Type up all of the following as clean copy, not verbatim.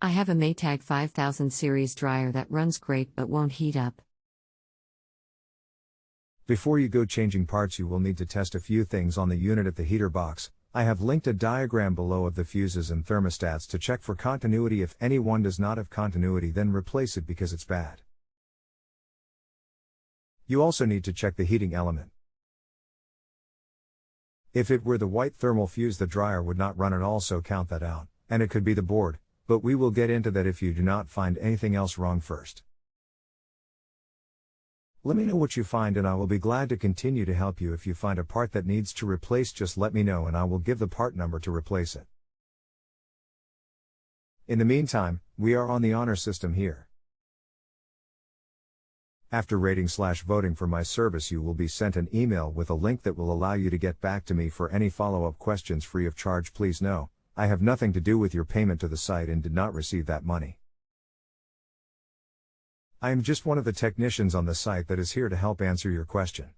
I have a Maytag 5000 series dryer that runs great but won't heat up. Before you go changing parts, you will need to test a few things on the unit at the heater box. I have linked a diagram below of the fuses and thermostats to check for continuity. If any one does not have continuity, then replace it because it's bad. You also need to check the heating element. If it were the white thermal fuse, the dryer would not run at all, so count that out, and it could be the board, but we will get into that if you do not find anything else wrong first. Let me know what you find and I will be glad to continue to help you. If you find a part that needs to replace, just let me know and I will give the part number to replace it. In the meantime, we are on the honor system here. After rating/voting for my service, you will be sent an email with a link that will allow you to get back to me for any follow-up questions free of charge. Please know, I have nothing to do with your payment to the site and did not receive that money. I am just one of the technicians on the site that is here to help answer your question.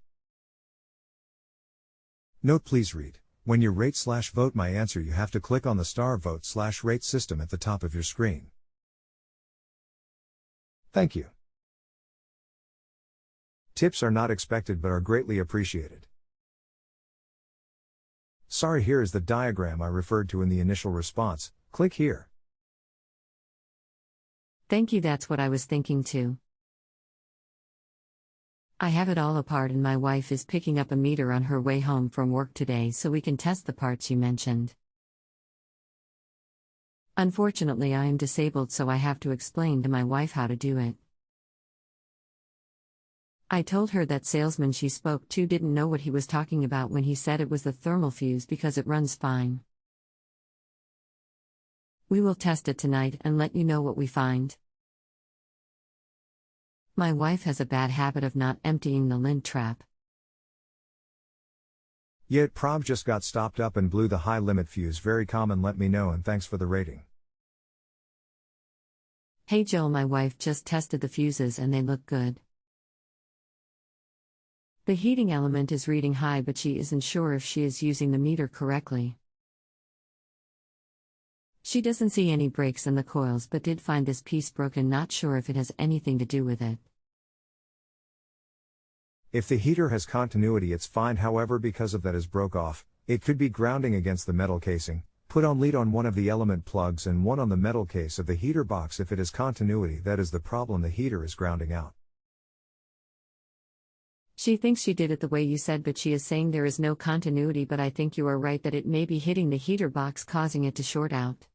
Note: please read. When you rate/vote my answer, you have to click on the star vote/rate system at the top of your screen. Thank you. Tips are not expected but are greatly appreciated. Sorry, here is the diagram I referred to in the initial response. Click here. Thank you, that's what I was thinking too. I have it all apart and my wife is picking up a meter on her way home from work today so we can test the parts you mentioned. Unfortunately, I am disabled, so I have to explain to my wife how to do it. I told her that salesman she spoke to didn't know what he was talking about when he said it was the thermal fuse because it runs fine. We will test it tonight and let you know what we find. My wife has a bad habit of not emptying the lint trap. Yeah, it prob just got stopped up and blew the high limit fuse. Very common. Let me know and thanks for the rating. Hey Joel, my wife just tested the fuses and they look good. The heating element is reading high, but she isn't sure if she is using the meter correctly. She doesn't see any breaks in the coils but did find this piece broken, not sure if it has anything to do with it. If the heater has continuity, it's fine. However, because of that is broke off, it could be grounding against the metal casing. Put on lead on one of the element plugs and one on the metal case of the heater box. If it has continuity, that is the problem. The heater is grounding out. She thinks she did it the way you said, but she is saying there is no continuity, but I think you are right that it may be hitting the heater box causing it to short out.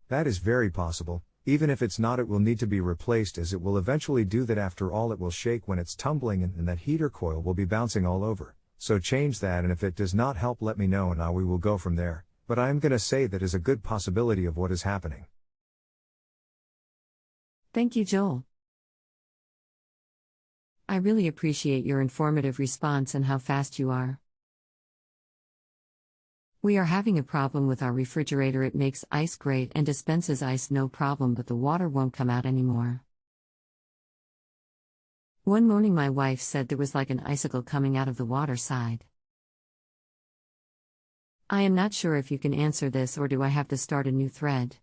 That is very possible. Even if it's not, it will need to be replaced, as it will eventually do that. After all, it will shake when it's tumbling and that heater coil will be bouncing all over. So change that, and if it does not help, let me know and we will go from there. But I am going to say that is a good possibility of what is happening. Thank you, Joel. I really appreciate your informative response and how fast you are. We are having a problem with our refrigerator. It makes ice great and dispenses ice no problem, but the water won't come out anymore. One morning my wife said there was like an icicle coming out of the water side. I am not sure if you can answer this, or do I have to start a new thread?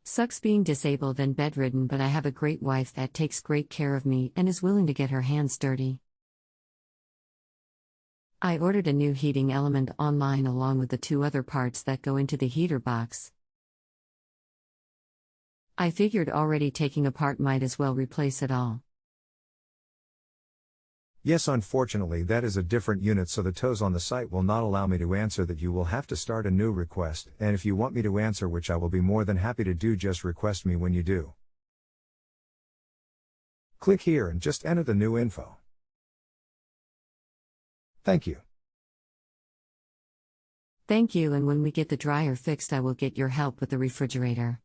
Sucks being disabled and bedridden, but I have a great wife that takes great care of me and is willing to get her hands dirty. I ordered a new heating element online along with the 2 other parts that go into the heater box. I figured already taking apart might as well replace it all. Yes, unfortunately that is a different unit, so the toes on the site will not allow me to answer that. You will have to start a new request, and if you want me to answer, which I will be more than happy to do, just request me when you do. Click here and just enter the new info. Thank you. Thank you, and when we get the dryer fixed, I will get your help with the refrigerator.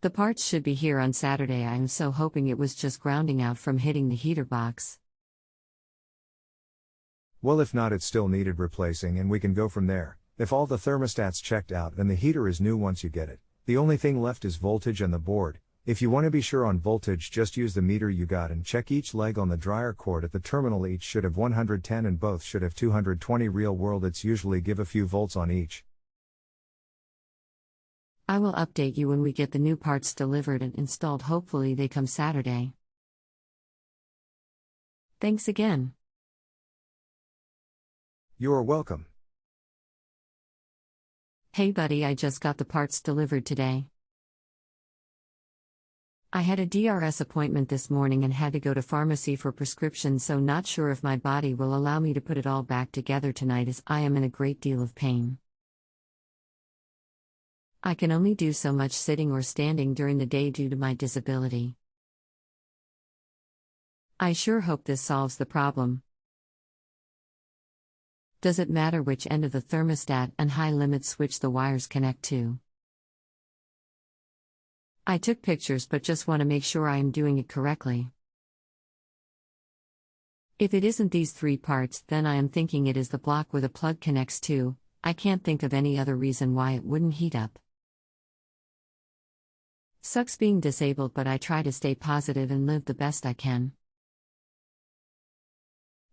The parts should be here on Saturday. I am so hoping it was just grounding out from hitting the heater box. Well, if not, it's still needed replacing and we can go from there. If all the thermostats checked out and the heater is new once you get it, the only thing left is voltage and the board. If you want to be sure on voltage, just use the meter you got and check each leg on the dryer cord at the terminal. Each should have 110 and both should have 220. Real world, it's usually give a few volts on each. I will update you when we get the new parts delivered and installed. Hopefully they come Saturday. Thanks again. You are welcome. Hey buddy, I just got the parts delivered today. I had a DRS appointment this morning and had to go to pharmacy for prescription, so not sure if my body will allow me to put it all back together tonight as I am in a great deal of pain. I can only do so much sitting or standing during the day due to my disability. I sure hope this solves the problem. Does it matter which end of the thermostat and high limit switch the wires connect to? I took pictures but just want to make sure I am doing it correctly. If it isn't these three parts, then I am thinking it is the block where the plug connects to. I can't think of any other reason why it wouldn't heat up. Sucks being disabled, but I try to stay positive and live the best I can.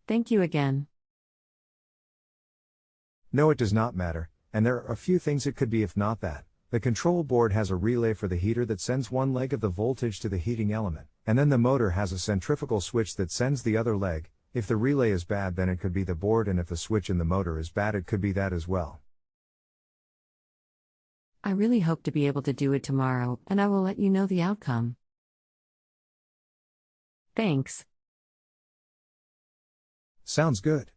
Thank you again. No, it does not matter, and there are a few things it could be if not that. The control board has a relay for the heater that sends one leg of the voltage to the heating element, and then the motor has a centrifugal switch that sends the other leg. If the relay is bad, then it could be the board, and if the switch in the motor is bad, it could be that as well. I really hope to be able to do it tomorrow, and I will let you know the outcome. Thanks. Sounds good.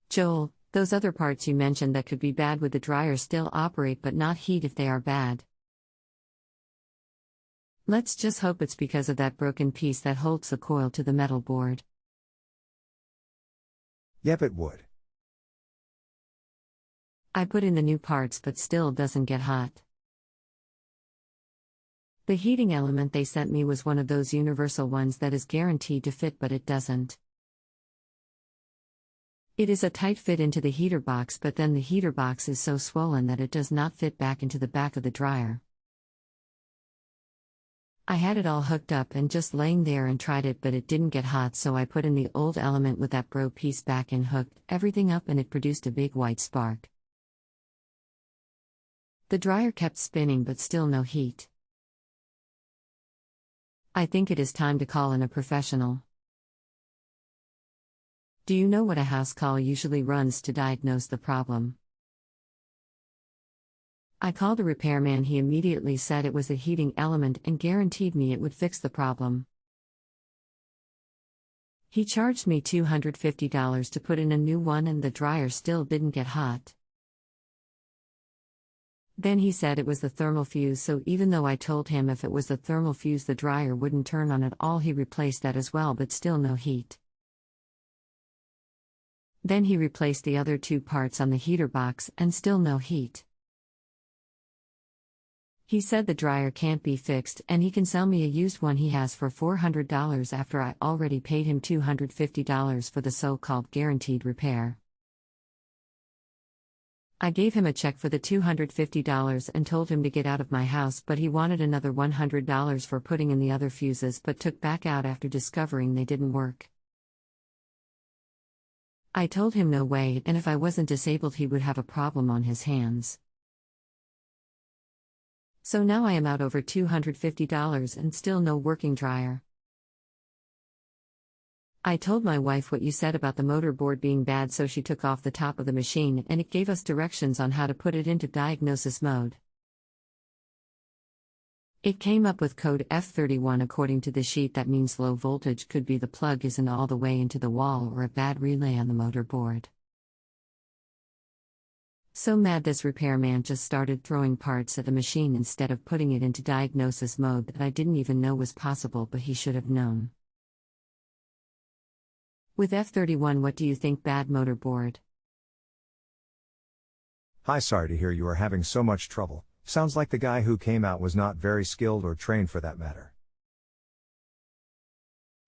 Joel, those other parts you mentioned that could be bad with the dryer still operate but not heat if they are bad. Let's just hope it's because of that broken piece that holds the coil to the metal board. Yep, it would. I put in the new parts but still doesn't get hot. The heating element they sent me was one of those universal ones that is guaranteed to fit, but it doesn't. It is a tight fit into the heater box, but then the heater box is so swollen that it does not fit back into the back of the dryer. I had it all hooked up and just laying there and tried it, but it didn't get hot, so I put in the old element with that bro piece back and hooked everything up, and it produced a big white spark. The dryer kept spinning but still no heat. I think it is time to call in a professional. Do you know what a house call usually runs to diagnose the problem? I called a repairman. He immediately said it was a heating element and guaranteed me it would fix the problem. He charged me $250 to put in a new one, and the dryer still didn't get hot. Then he said it was the thermal fuse, so even though I told him if it was the thermal fuse the dryer wouldn't turn on at all, he replaced that as well, but still no heat. Then he replaced the other two parts on the heater box and still no heat. He said the dryer can't be fixed and he can sell me a used one he has for $400 after I already paid him $250 for the so-called guaranteed repair. I gave him a check for the $250 and told him to get out of my house, but he wanted another $100 for putting in the other fuses, but took back out after discovering they didn't work. I told him no way, and if I wasn't disabled he would have a problem on his hands. So now I am out over $250 and still no working dryer. I told my wife what you said about the motor board being bad, so she took off the top of the machine and it gave us directions on how to put it into diagnosis mode. It came up with code F31 according to the sheet. That means low voltage could be the plug isn't all the way into the wall or a bad relay on the motor board. So mad this repairman just started throwing parts at the machine instead of putting it into diagnosis mode that I didn't even know was possible, but he should have known. With F31, what do you think? Bad motor board? Hi, sorry to hear you are having so much trouble. Sounds like the guy who came out was not very skilled or trained for that matter.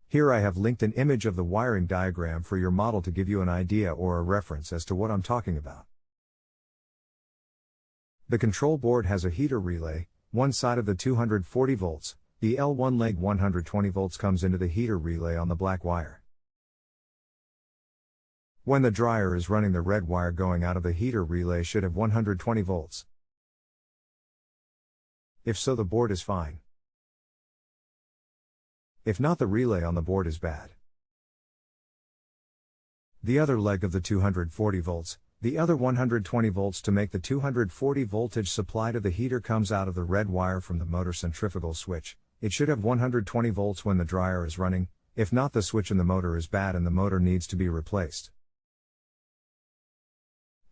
Here I have linked an image of the wiring diagram for your model to give you an idea or a reference as to what I'm talking about. The control board has a heater relay, one side of the 240 volts, the L1 leg 120 volts comes into the heater relay on the black wire. When the dryer is running, the red wire going out of the heater relay should have 120 volts. If so, the board is fine. If not, the relay on the board is bad. The other leg of the 240 volts, the other 120 volts to make the 240 voltage supply to the heater comes out of the red wire from the motor centrifugal switch. It should have 120 volts when the dryer is running. If not, the switch in the motor is bad and the motor needs to be replaced.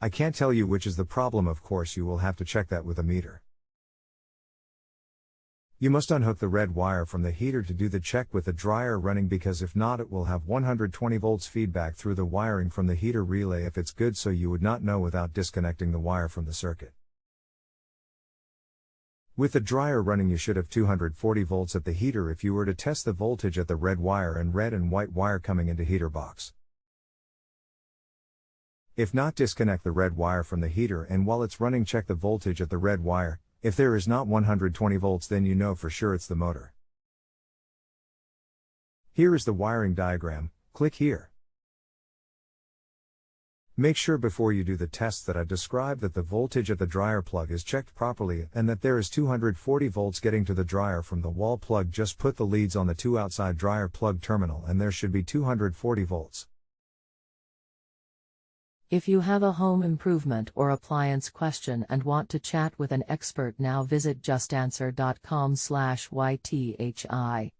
I can't tell you which is the problem, of course you will have to check that with a meter. You must unhook the red wire from the heater to do the check with the dryer running, because if not, it will have 120 volts feedback through the wiring from the heater relay if it's good, so you would not know without disconnecting the wire from the circuit. With the dryer running, you should have 240 volts at the heater if you were to test the voltage at the red wire and red and white wire coming into heater box. If not, disconnect the red wire from the heater and while it's running check the voltage at the red wire. If there is not 120 volts, then you know for sure it's the motor. Here is the wiring diagram, click here. Make sure before you do the tests that I described that the voltage at the dryer plug is checked properly and that there is 240 volts getting to the dryer from the wall plug. Just put the leads on the two outside dryer plug terminal and there should be 240 volts. If you have a home improvement or appliance question and want to chat with an expert now, visit justanswer.com/YTHI.